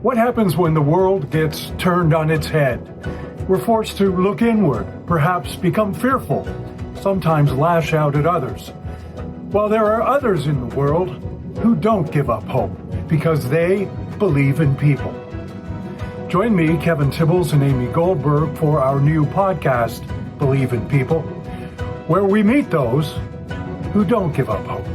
What happens when the world gets turned on its head? We're forced to look inward, perhaps become fearful, sometimes lash out at others. While there are others in the world who don't give up hope because they believe in people. Join me, Kevin Tibbles, and Amy Goldberg for our new podcast, Believe in People, where we meet those who don't give up hope.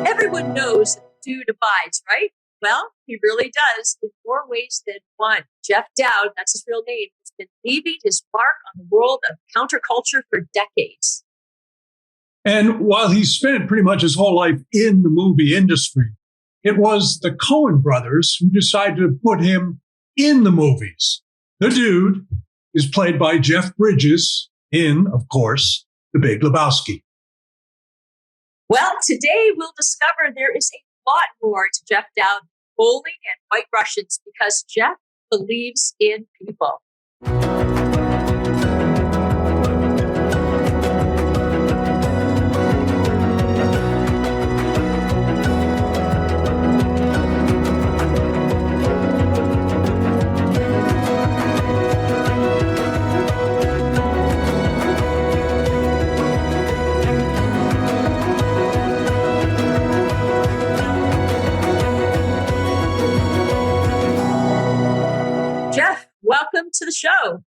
Everyone knows that the dude abides, right? Well, he really does in more ways than one. Jeff Dowd, that's his real name, has been leaving his mark on the world of counterculture for decades. And while he spent pretty much his whole life in the movie industry, it was the Coen brothers who decided to put him in the movies. The dude is played by Jeff Bridges in, of course, The Big Lebowski. Well, today we'll discover there is a lot more to Jeff Dowd than bowling and White Russians because Jeff believes in people. Welcome to the show.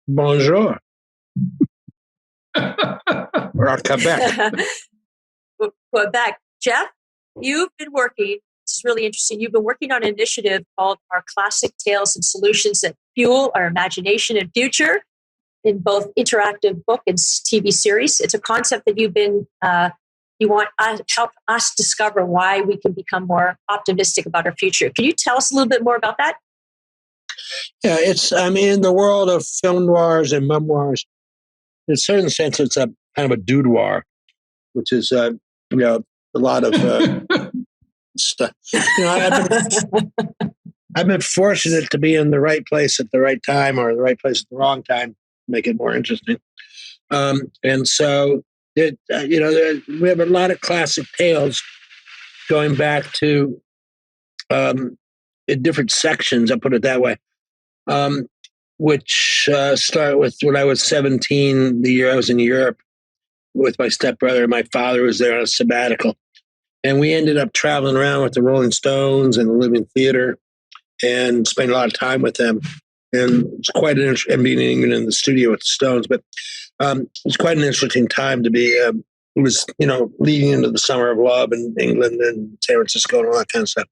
Bonjour. We're at Quebec. Quebec. Jeff, you've been working, this is really interesting, you've been working on an initiative called Our Classic Tales and Solutions that Fuel Our Imagination and Future in both interactive book and TV series. It's a concept that you want to help us discover why we can become more optimistic about our future. Can you tell us a little bit more about that? Yeah, in the world of film noirs and memoirs, in a certain sense, it's a kind of a doudoir, which is, a lot of stuff. I've been fortunate to be in the right place at the right time or the right place at the wrong time to make it more interesting. And so, we have a lot of classic tales going back to in different sections, I'll put it that way. Which start with when I was 17, the year I was in Europe with my stepbrother. My father was there on a sabbatical. And we ended up traveling around with the Rolling Stones and the Living Theater and spent a lot of time with them. And it's quite an interesting, and being even in the studio with the Stones, but it was quite an interesting time to be, it was, leading into the summer of love in England and San Francisco and all that kind of stuff.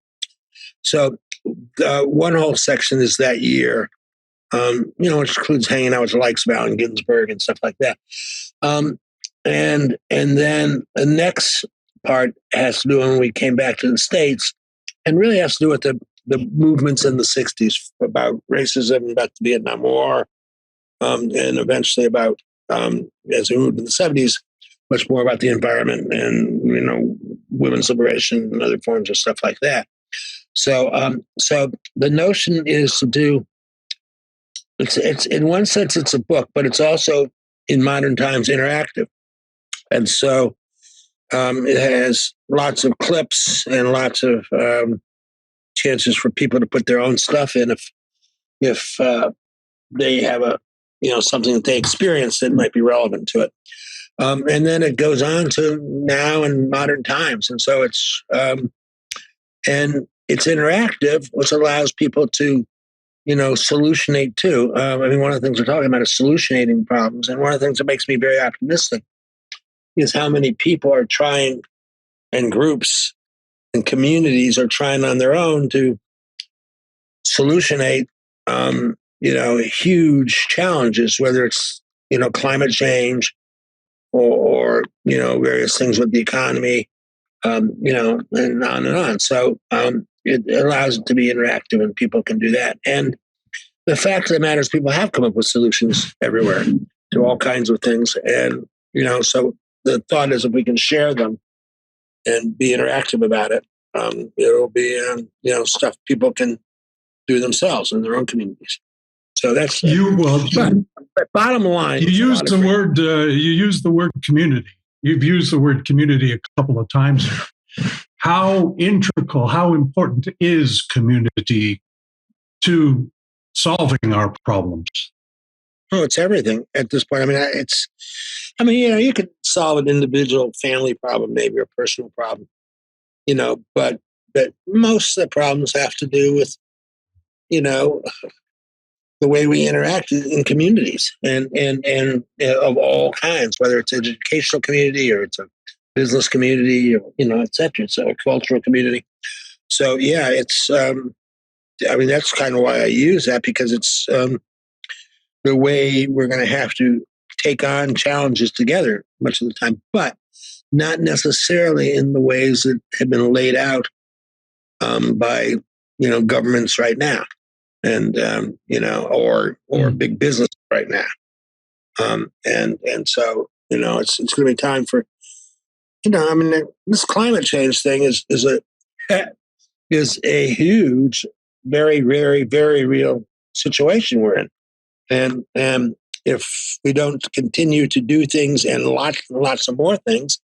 So one whole section is that year, which includes hanging out with Likesville and Ginsburg and stuff like that. And then the next part has to do when we came back to the States and really has to do with the movements in the 60s about racism, about the Vietnam War, and eventually about, as we moved in the 70s, much more about the environment and, women's liberation and other forms of stuff like that. So the notion is to do, it's in one sense, it's a book, but it's also in modern times interactive. And so it has lots of clips and lots of chances for people to put their own stuff in if they have something that they experienced that might be relevant to it. And then it goes on to now in modern times. And so it's interactive, which allows people to, solutionate too. One of the things we're talking about is solutionating problems. And one of the things that makes me very optimistic is how many people are trying, and groups and communities are trying on their own to solutionate, huge challenges, whether it's, climate change or various things with the economy, and on and on. So it allows it to be interactive and people can do that. And the fact of the matter is people have come up with solutions everywhere to all kinds of things. And, so the thought is if we can share them and be interactive about it, it'll be, stuff people can do themselves in their own communities. So that's bottom line. You use the word community. You've used the word community a couple of times. How integral, how important is community to solving our problems? Oh, it's everything at this point. I mean, you could solve an individual family problem, maybe, or personal problem, but most of the problems have to do with, the way we interact in communities and of all kinds, whether it's an educational community or it's a business community, or, et cetera. It's a cultural community. So, yeah, that's kind of why I use that, because it's the way we're going to have to take on challenges together much of the time, but not necessarily in the ways that have been laid out by, governments right now. And or big business right now, and so it's going to be time for this climate change thing is a huge, very, very, very real situation we're in, and if we don't continue to do things and lots of more things,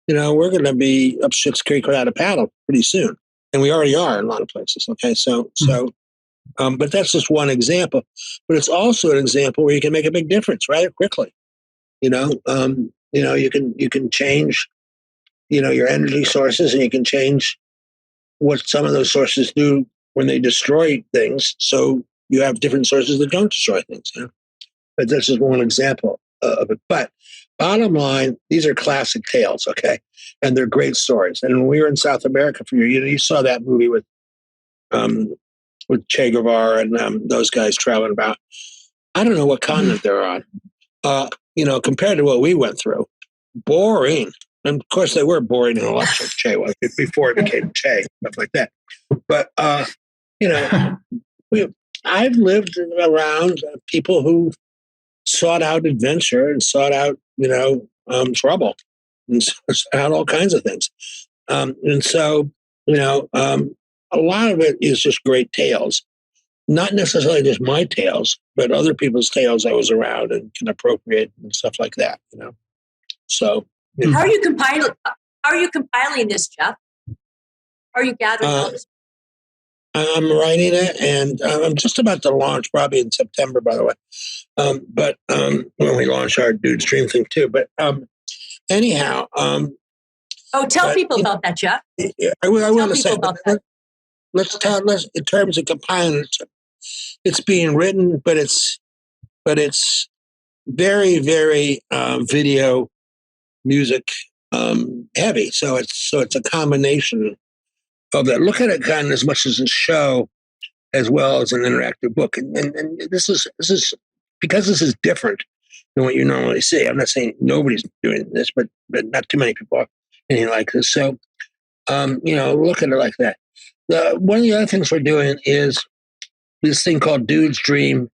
we're going to be up shit's creek without a paddle pretty soon, and we already are in a lot of places. Okay, so. But that's just one example. But it's also an example where you can make a big difference rather quickly. You can change, your energy sources, and you can change what some of those sources do when they destroy things. So you have different sources that don't destroy things. But that's just one example of it. But bottom line, these are classic tales, okay, and they're great stories. And when we were in South America for you saw that movie with Che Guevara and those guys traveling about. I don't know what continent they're on. Compared to what we went through, boring. And of course, they were boring in a lot of Che was before it became Che, stuff like that. But I've lived around people who sought out adventure and sought out trouble and sought out all kinds of things. And so a lot of it is just great tales, not necessarily just my tales, but other people's tales I was around and can appropriate and stuff like that. So how are you compiling this, Jeff? How are you gathering all this? I'm writing it, and I'm just about to launch, probably in September, by the way. But when we launch our Dude's Dream thing too. But anyhow. Tell people about that, Jeff. I want to say about that. Let's in terms of compiling. It's being written, but it's very, very video, music heavy. So it's a combination of that. Look at it kind of as much as a show, as well as an interactive book. And this is because this is different than what you normally see. I'm not saying nobody's doing this, but not too many people are anything like this. So look at it like that. One of the other things we're doing is this thing called Dude's Dream,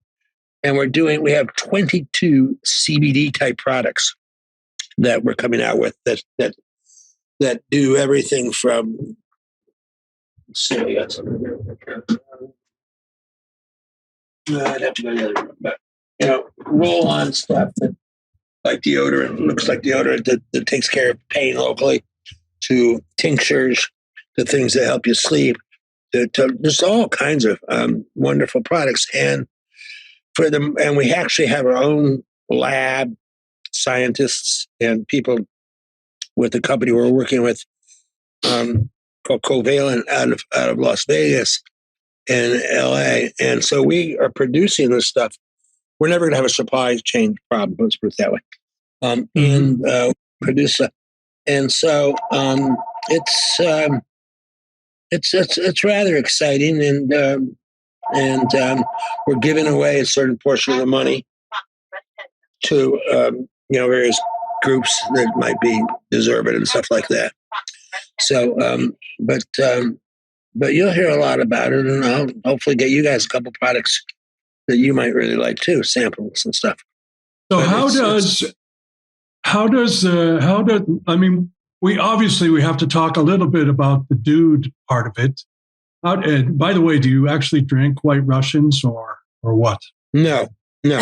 and we have 22 CBD type products that we're coming out with that do everything from. Let's see, I got something here. I'd have to go to the other room, but roll-on stuff that like deodorant, looks like deodorant that takes care of pain locally, to tinctures, to things that help you sleep. To just all kinds of wonderful products, and we actually have our own lab, scientists and people with the company we're working with called Covalent out of Las Vegas and LA, and so we are producing this stuff. We're never going to have a supply chain problem. Let's put it that way. And produce it, and so it's rather exciting, and we're giving away a certain portion of the money to various groups that might be deserving and stuff like that. So, but you'll hear a lot about it, and I'll hopefully get you guys a couple products that you might really like too, samples and stuff. So we have to talk a little bit about the dude part of it. And by the way, do you actually drink White Russians or what? No, No.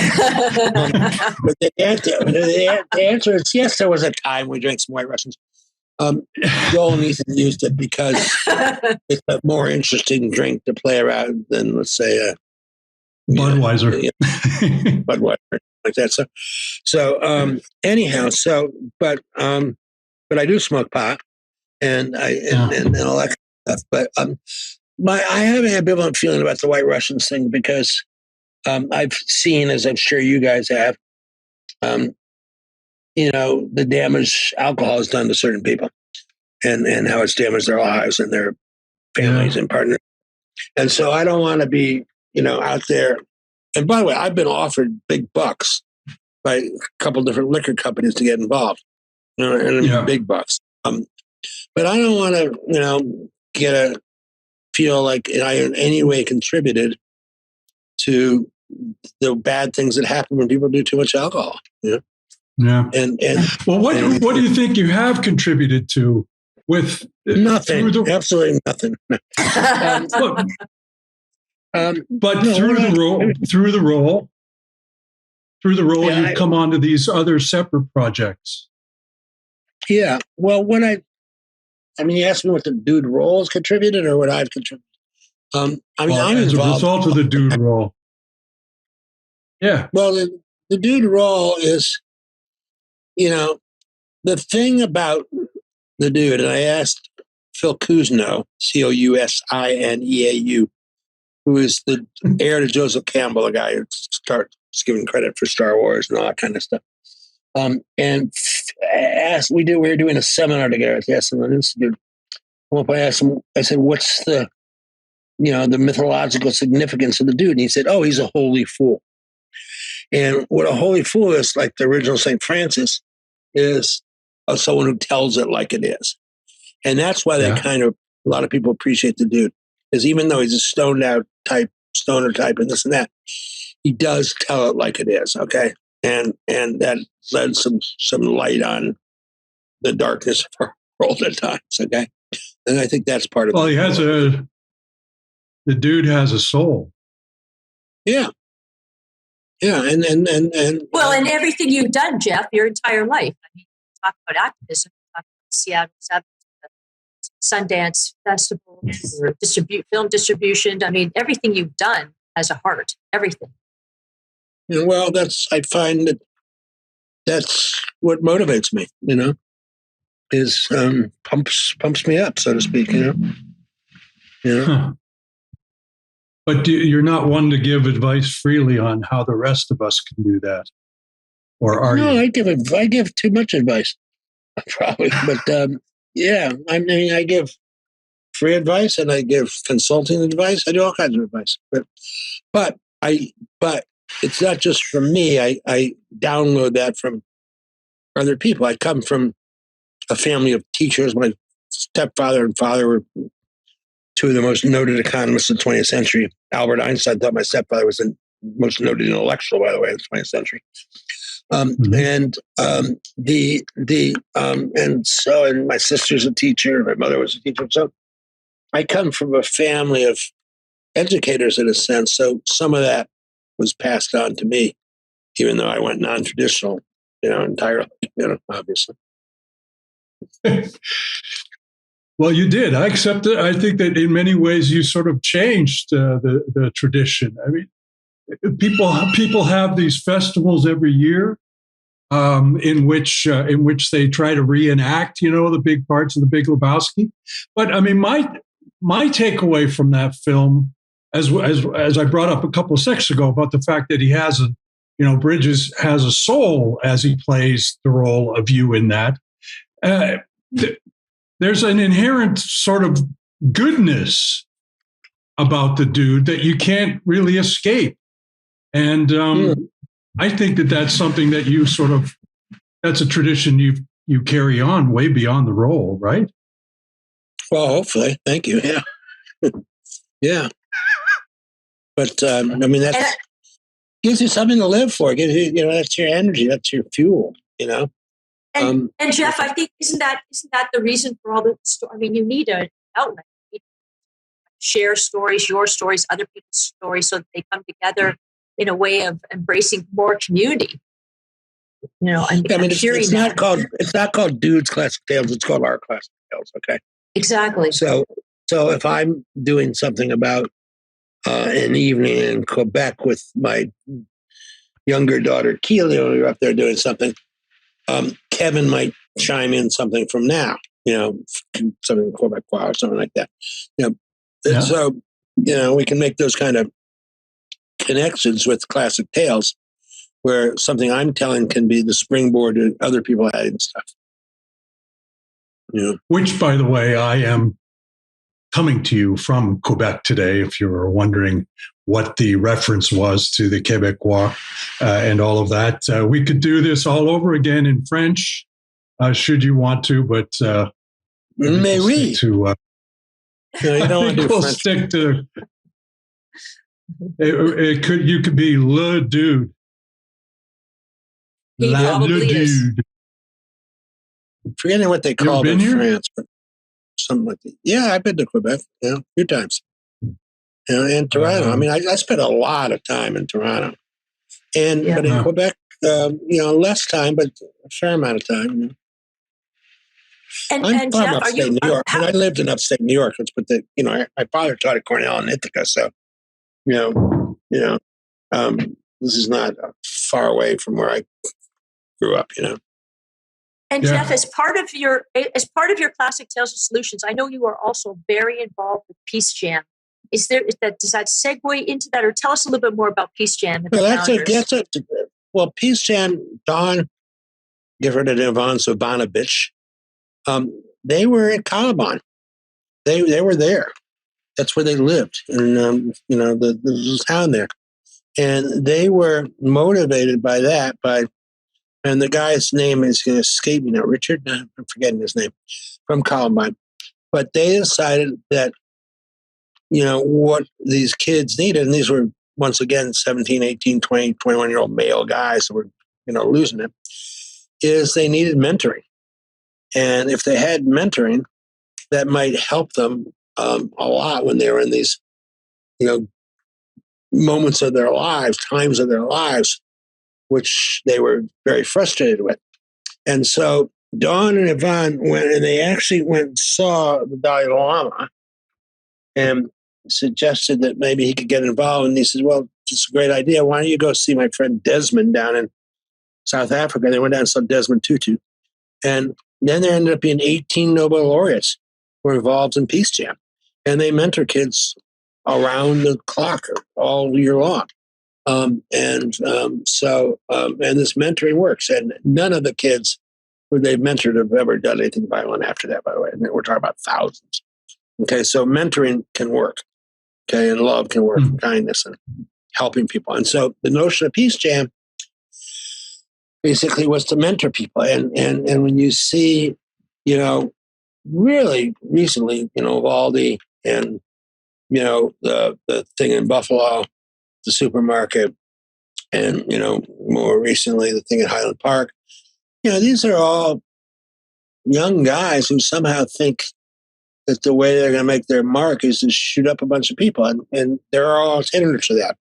But the answer is yes, there was a time we drank some White Russians. Joel and Ethan used it because it's a more interesting drink to play around than, let's say, Budweiser. Budweiser, like that. Anyhow, but I do smoke pot and all that kind of stuff. But I have an ambivalent feeling about the White Russians thing because I've seen, as I'm sure you guys have, the damage alcohol has done to certain people, and how it's damaged their lives and their families and partners. And so I don't want to be, out there. And by the way, I've been offered big bucks by a couple different liquor companies to get involved, big bucks. But I don't want to, feel like I in any way contributed to the bad things that happen when people do too much alcohol. Yeah. And well, what do you think you have contributed to with nothing? Absolutely nothing. But through the role, you've come onto these other separate projects. Yeah. Well, you asked me what the dude role has contributed or what I've contributed. I'm as involved. A result of the dude role. Yeah. Well, the dude role is, the thing about the dude, and I asked Phil Kuzno, Cousineau, who is the heir to Joseph Campbell, a guy who starts giving credit for Star Wars and all that kind of stuff. And asked, we were doing a seminar together at the Esalen Institute. I asked him, I said, what's the mythological significance of the dude? And he said, he's a holy fool. And what a holy fool is, like the original St. Francis, is someone who tells it like it is. And that's why a lot of people appreciate the dude. Because even though he's a stoned out type, stoner type, and this and that, he does tell it like it is, okay? And that led some light on the darkness of our world at times, okay? And I think that's part of it. Well, the dude has a soul. Yeah. Yeah, and well, and everything you've done, Jeff, your entire life. I mean, talk about activism, talk about Seattle Sundance Festival, or film distribution. I mean, everything you've done has a heart. Everything. Well, I find that's what motivates me. Is pumps me up, so to speak. Huh. But you're not one to give advice freely on how the rest of us can do that, or are you? No, I give too much advice, probably. But I give free advice and I give consulting advice. I do all kinds of advice. But it's not just from me. I download that from other people. I come from a family of teachers. My stepfather and father were two of the most noted economists of the 20th century. Albert Einstein thought my stepfather was the most noted intellectual, by the way, of the 20th century. And my sister's a teacher. My mother was a teacher. So I come from a family of educators in a sense. So some of that was passed on to me, even though I went non-traditional, entirely, obviously. Well, you did. I accept it. I think that in many ways you sort of changed the tradition. I mean, people have these festivals every year in which they try to reenact, the big parts of The Big Lebowski. But I mean, my takeaway from that film, as I brought up a couple of seconds ago about the fact that he has Bridges has a soul as he plays the role of you in that. There's an inherent sort of goodness about the dude that you can't really escape. And I think that that's something that that's a tradition you carry on way beyond the role, right? Well, hopefully. Thank you. Yeah. Yeah. But, that gives you something to live for. Gives you, that's your energy. That's your fuel, And Jeff, I think isn't that the reason for all the story? I mean, you need an outlet. You need to share stories, your stories, other people's stories, so that they come together in a way of embracing more community. I'm hearing it's not called Dude's Classic Tales. It's called Our Classic Tales. Okay. Exactly. So if I'm doing something about an evening in Quebec with my younger daughter Keely, when we were up there doing something, Kevin might chime in something from now, something Quebecois or something like that. And so, we can make those kind of connections with Classic Tales, where something I'm telling can be the springboard to other people adding stuff. Which, by the way, I am coming to you from Quebec today, if you were wondering what the reference was to the Quebecois and all of that. We could do this all over again in French, should you want to, but Mais oui. You don't we'll stick to you could be le dude. Le dude. I'm forgetting what they call it in France, but something like that. Yeah, I've been to Quebec, a few times. And Toronto. I spent a lot of time in Toronto, but in Quebec, less time, but a fair amount of time. I'm from Jeff, upstate New York, and I lived in upstate New York. But my father taught at Cornell and Ithaca, so this is not far away from where I grew up. And Jeff, as part of your Classic Tales and Solutions, I know you are also very involved with Peace Jam. Does that segue into that, or tell us a little bit more about Peace Jam? Well, Peace Jam, Don, Gifford and Yvonne Savanovich, they were in Columbine. They were there. That's where they lived, in the town there, and they were motivated by that. And the guy's name is going to escape me now, Richard. I'm forgetting his name, from Columbine. But they decided that, what these kids needed, and these were, once again, 17, 18, 20, 21-year-old male guys who were, losing it, is they needed mentoring. And if they had mentoring, that might help them a lot when they were in these, moments of their lives, times of their lives, which they were very frustrated with. And so Dawn and Yvonne went, and they actually went and saw the Dalai Lama and suggested that maybe he could get involved. And he said, well, it's a great idea. Why don't you go see my friend Desmond down in South Africa? And they went down and saw Desmond Tutu. And then there ended up being 18 Nobel laureates who were involved in Peace Jam. And they mentor kids around the clock all year long. And this mentoring works. And none of the kids who they've mentored have ever done anything violent after that, by the way. And we're talking about thousands. Okay, so mentoring can work. Okay, and love can work, and kindness and helping people. And so the notion of Peace Jam basically was to mentor people. And when you see, really recently, Uvalde and, the thing in Buffalo, the supermarket, and, more recently, the thing at Highland Park, these are all young guys who somehow think that the way they're going to make their mark is to shoot up a bunch of people. And there are alternatives to that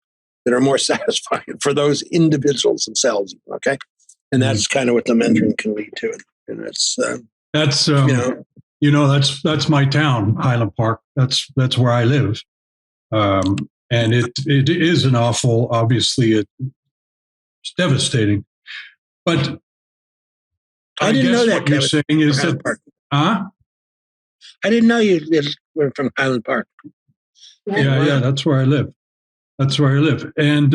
are more satisfying for those individuals themselves. Okay. And that's kind of what the mentoring can lead to. And that's my town, Highland Park. That's where I live. And it is an awful, obviously it's devastating, but I didn't know that what you're saying is that, I didn't know you were from Highland Park. Yeah, that's where I live. And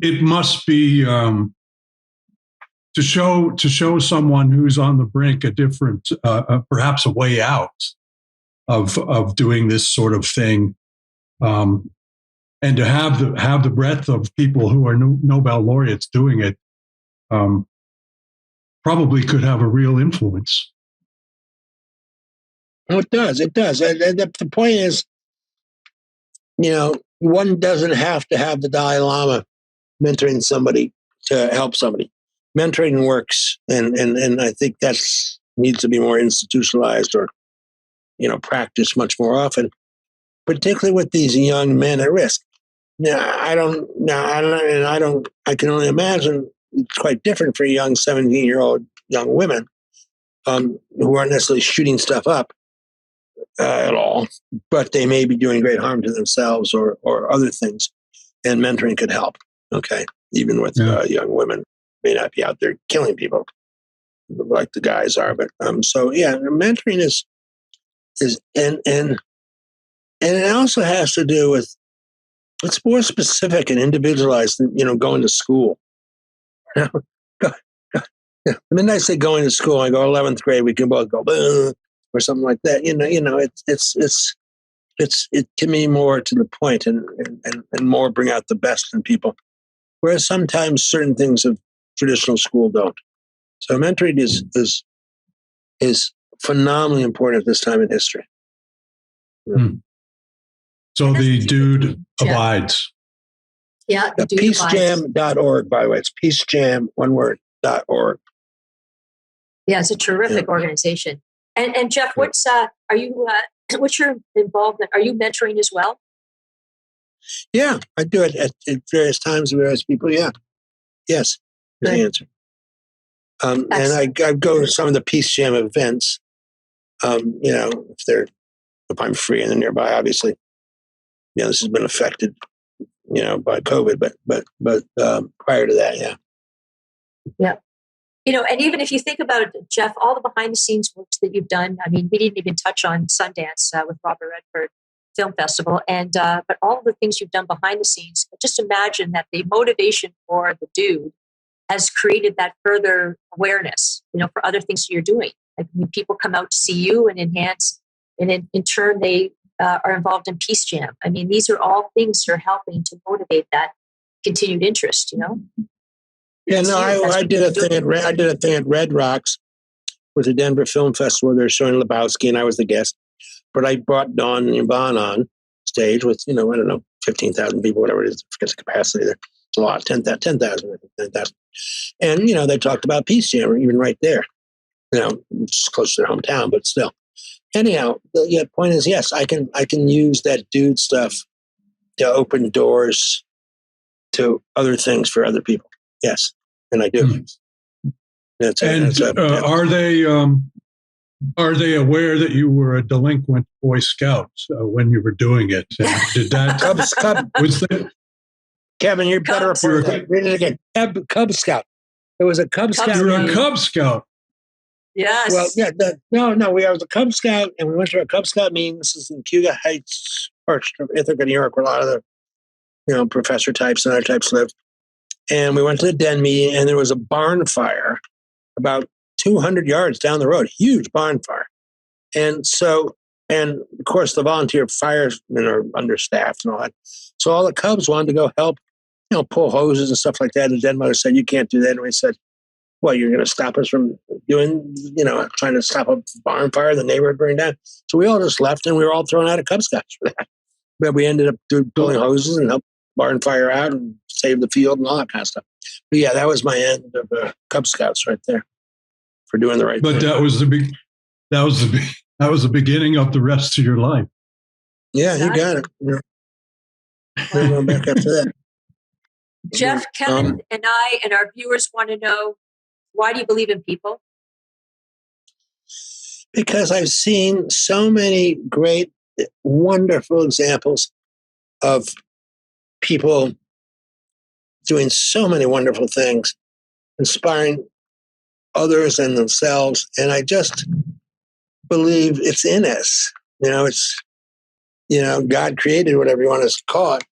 it must be to show someone who's on the brink a different, perhaps a way out of doing this sort of thing, and to have the breadth of people who are Nobel laureates doing it, probably could have a real influence. Oh, it does. And the point is, one doesn't have to have the Dalai Lama mentoring somebody to help somebody. Mentoring works, and I think that needs to be more institutionalized or, practiced much more often, particularly with these young men at risk. I can only imagine it's quite different for young 17-year-old young women who aren't necessarily shooting stuff up at all, but they may be doing great harm to themselves or other things, and mentoring could help. Okay, even with young women, may not be out there killing people like the guys are, but so yeah, mentoring is and it also has to do with, it's more specific and individualized than going to school. The minute I say going to school, I go 11th grade. We can both go or something like that. It can be more to the point and more bring out the best in people. Whereas sometimes certain things of traditional school don't. So mentoring is phenomenally important at this time in history. Hmm. So the dude abides. Yeah, the dude peacejam.org, by the way. It's peacejam, one word, .org. Yeah, it's a terrific organization. And Jeff, what's your involvement? Are you mentoring as well? Yeah, I do it at various times with various people. Yeah. Yes, is the answer. And I go to some of the Peace Jam events, if I'm free and they're nearby, obviously. This has been affected, by COVID, but prior to that, yeah. Yeah. And even if you think about it, Jeff, all the behind the scenes works that you've done, I mean, we didn't even touch on Sundance with Robert Redford Film Festival, but all the things you've done behind the scenes, just imagine that the motivation for the dude has created that further awareness, for other things you're doing. Like when people come out to see you and enhance, and in turn, they are involved in Peace Jam. I mean, these are all things that are helping to motivate that continued interest, Yeah, no, I did a thing at Red Rocks with the Denver Film Festival. They're showing Lebowski, and I was the guest. But I brought Dawn and Yvonne on stage with, 15,000 people, whatever it is. I forget the capacity there. It's a lot, 10,000. And, they talked about Peace Jam, even right there. It's close to their hometown, but still. Anyhow, the point is, yes, I can use that dude stuff to open doors to other things for other people. Yes, and I do. Are they aware that you were a delinquent Boy Scout when you were doing it? And did that? Kevin, you're better for it. Read it again. Cub Scout. It was a Cub Scout. You're a Cub Scout. Yes. Well, yeah. I was a Cub Scout, and we went to a Cub Scout meeting. This is in Cayuga Heights, Ithaca, New York, where a lot of the professor types and other types live. And we went to the den meeting, and there was a barn fire about 200 yards down the road, huge barn fire. And of course, the volunteer firemen are understaffed and all that. So all the Cubs wanted to go help, pull hoses and stuff like that. And the den mother said, "You can't do that." And we said, "Well, you're going to stop us from doing, trying to stop a barn fire, the neighborhood burning down." So we all just left, and we were all thrown out of Cub Scouts for that. But we ended up pulling hoses and helped barn fire out and save the field and all that kind of stuff. But yeah, that was my end of Cub Scouts right there for doing the right thing. But that was the beginning of the rest of your life. Yeah, you got it. We're going back after that. Jeff, Kevin, and I and our viewers want to know, why do you believe in people? Because I've seen so many great, wonderful examples of people doing so many wonderful things, inspiring others and themselves. And I just believe it's in us. God created, whatever you want to call it,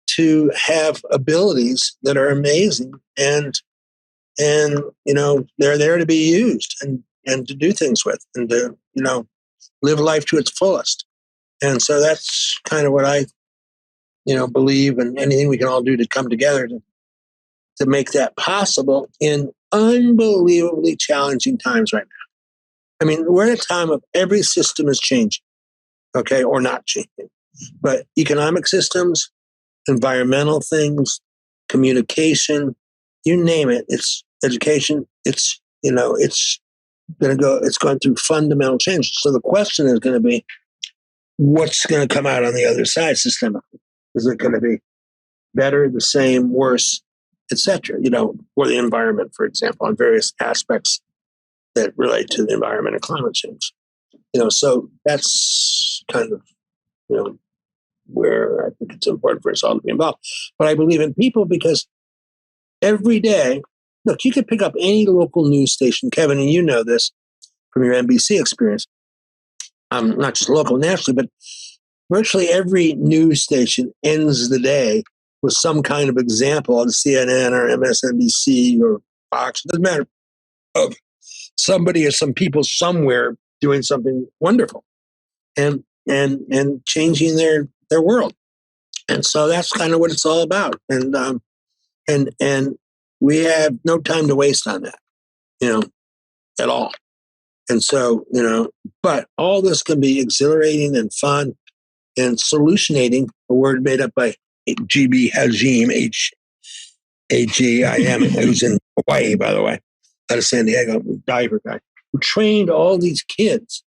to have abilities that are amazing. And they're there to be used and to do things with and to, live life to its fullest. And so that's kind of what I, believe, and anything we can all do to come together to make that possible in unbelievably challenging times right now. I mean, we're at a time of every system is changing, okay, or not changing. But economic systems, environmental things, communication, you name it, it's education, it's going through fundamental change. So the question is going to be, what's going to come out on the other side systemically? Is it going to be better, the same, worse, etc. For the environment, for example, on various aspects that relate to the environment and climate change. So that's kind of, where I think it's important for us all to be involved. But I believe in people because every day, look, you could pick up any local news station, Kevin, and you know this from your NBC experience, not just local, nationally, but virtually every news station ends the day with some kind of example on CNN or MSNBC or Fox, it doesn't matter, of somebody or some people somewhere doing something wonderful and changing their world. And so that's kind of what it's all about. And we have no time to waste on that, at all. And so, but all this can be exhilarating and fun and solutionating, a word made up by G.B. Hajim, H-A-G-I-M, who's in Hawaii, by the way, out of San Diego, diver guy, who trained all these kids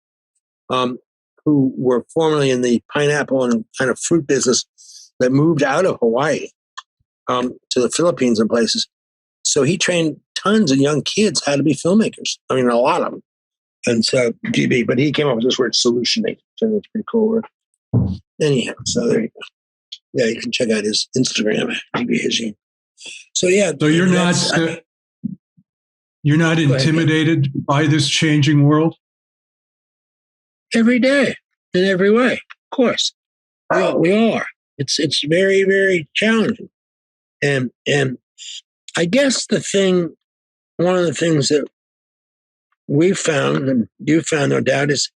who were formerly in the pineapple and kind of fruit business that moved out of Hawaii to the Philippines and places. So he trained tons of young kids how to be filmmakers. I mean, a lot of them. And so GB, but he came up with this word solutionate. So that's pretty cool word. Anyhow, so there you go. Yeah, you can check out his Instagram, GB Hajim. So yeah. So you're not intimidated by this changing world? Every day, in every way, of course. We are. It's very, very challenging. And I guess one of the things that we found, and you found no doubt, is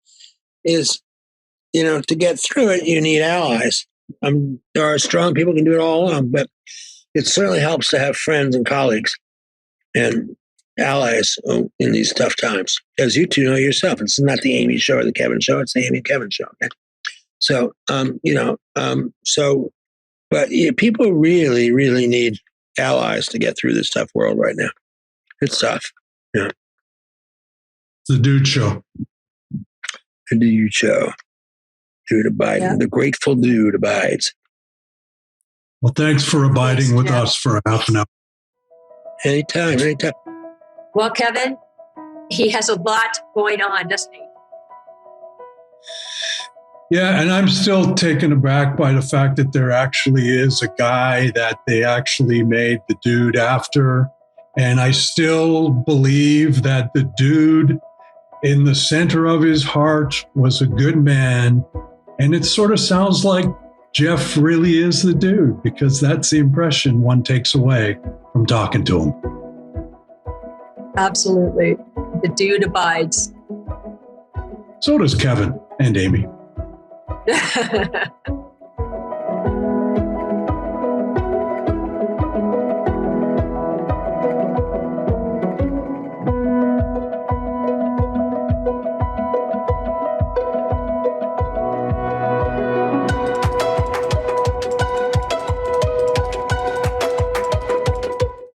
to get through it, you need allies. There are strong people who can do it all alone, but it certainly helps to have friends and colleagues and allies in these tough times. As you two know yourself, it's not the Amy show or the Kevin show, it's the Amy and Kevin show. Okay? So, but people really, really need allies to get through this tough world right now. It's tough. Yeah. The Dude Show. The Dude Show. Dude abides. Yeah. The Grateful Dude abides. Well, thanks for abiding with us for half an hour. Anytime. Well, Kevin, he has a lot going on, doesn't he? Yeah, and I'm still taken aback by the fact that there actually is a guy that they actually made the dude after. And I still believe that the dude in the center of his heart was a good man. And it sort of sounds like Jeff really is the dude, because that's the impression one takes away from talking to him. Absolutely. The dude abides. So does Kevin and Amy.